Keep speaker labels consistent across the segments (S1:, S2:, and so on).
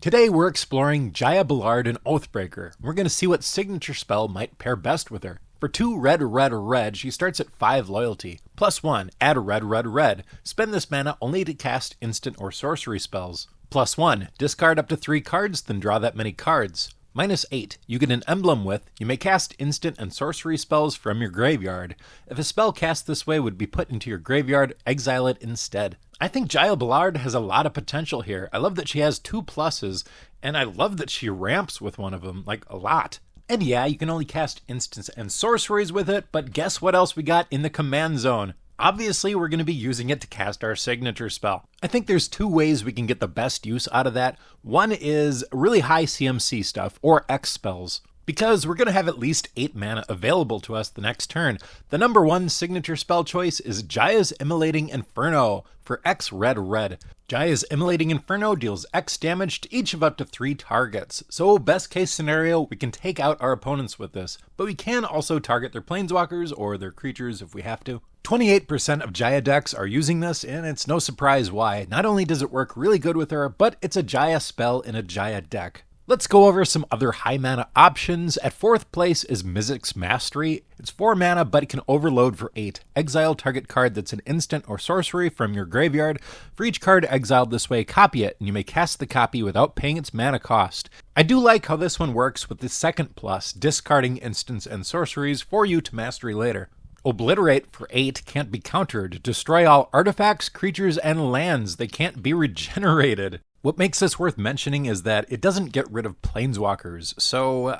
S1: Today we're exploring Jaya, Ballard, and Oathbreaker. We're going to see what signature spell might pair best with her. For 2 red, she starts at 5 loyalty. +1, add red. Spend this mana only to cast instant or sorcery spells. +1, discard up to 3 cards, then draw that many cards. -8, you get an emblem with, you may cast instant and sorcery spells from your graveyard. If a spell cast this way would be put into your graveyard, exile it instead. I think Jaya Ballard has a lot of potential here. I love that she has 2 pluses, and I love that she ramps with one of them, like a lot. And yeah, you can only cast instants and sorceries with it, but guess what else we got in the command zone? Obviously, we're going to be using it to cast our signature spell. I think there's 2 ways we can get the best use out of that. One is really high CMC stuff, or X spells, because we're going to have at least 8 mana available to us the next turn. The number 1 signature spell choice is Jaya's Immolating Inferno for X red. Jaya's Immolating Inferno deals X damage to each of up to 3 targets. So best case scenario, we can take out our opponents with this, but we can also target their planeswalkers or their creatures if we have to. 28% of Jaya decks are using this, and it's no surprise why. Not only does it work really good with her, but it's a Jaya spell in a Jaya deck. Let's go over some other high mana options. At 4th place is Mizzix's Mastery. It's 4 mana, but it can overload for 8. Exile target card that's an instant or sorcery from your graveyard. For each card exiled this way, copy it, and you may cast the copy without paying its mana cost. I do like how this one works with the 2nd plus, discarding instants and sorceries for you to mastery later. Obliterate for 8 can't be countered. Destroy all artifacts, creatures, and lands. They can't be regenerated. What makes this worth mentioning is that it doesn't get rid of planeswalkers, so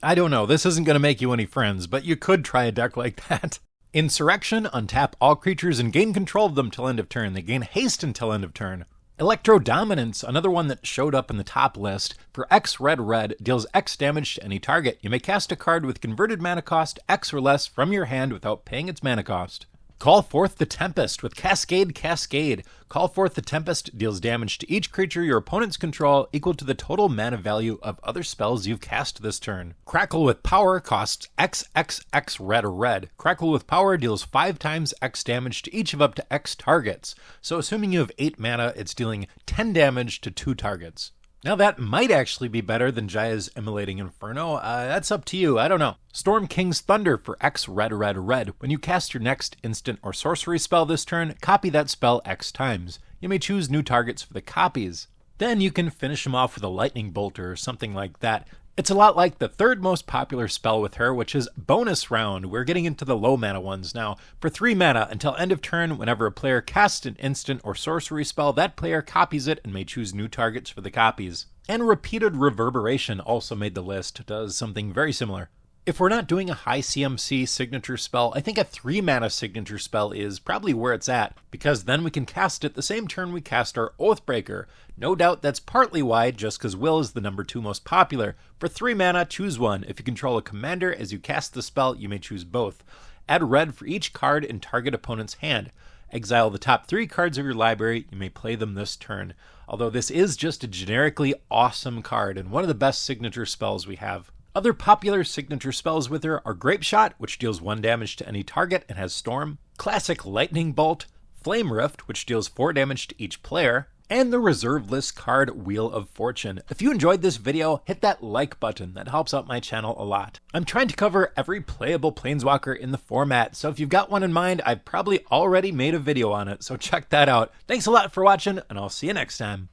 S1: I don't know, this isn't going to make you any friends, but you could try a deck like that. Insurrection, untap all creatures and gain control of them till end of turn. They gain haste until end of turn. Electro-Dominance, another one that showed up in the top list, for X red, deals X damage to any target. You may cast a card with converted mana cost X or less from your hand without paying its mana cost. Call forth the Tempest with Cascade. Call forth the Tempest deals damage to each creature your opponents control equal to the total mana value of other spells you've cast this turn. Crackle with Power costs XXX red. Crackle with Power deals 5 times X damage to each of up to X targets. So assuming you have 8 mana, it's dealing 10 damage to 2 targets. Now that might actually be better than Jaya's Immolating Inferno. That's up to you, I don't know. Storm King's Thunder for X red. When you cast your next instant or sorcery spell this turn, copy that spell X times. You may choose new targets for the copies. Then you can finish them off with a lightning bolt or something like that. It's a lot like the 3rd most popular spell with her, which is Bonus Round. We're getting into the low mana ones now. For 3 mana, until end of turn, whenever a player casts an instant or sorcery spell, that player copies it and may choose new targets for the copies. And Repeated Reverberation also made the list, does something very similar. If we're not doing a high CMC signature spell, I think a 3 mana signature spell is probably where it's at, because then we can cast it the same turn we cast our Oathbreaker. No doubt that's partly why, just because Will is the number 2 most popular. For 3 mana, choose one. If you control a commander, as you cast the spell, you may choose both. Add red for each card in target opponent's hand. Exile the top 3 cards of your library, you may play them this turn. Although this is just a generically awesome card, and one of the best signature spells we have. Other popular signature spells with her are Grape Shot, which deals 1 damage to any target and has Storm, Classic Lightning Bolt, Flame Rift, which deals 4 damage to each player, and the reserve list card Wheel of Fortune. If you enjoyed this video, hit that like button, that helps out my channel a lot. I'm trying to cover every playable planeswalker in the format, so if you've got one in mind, I've probably already made a video on it, so check that out. Thanks a lot for watching, and I'll see you next time.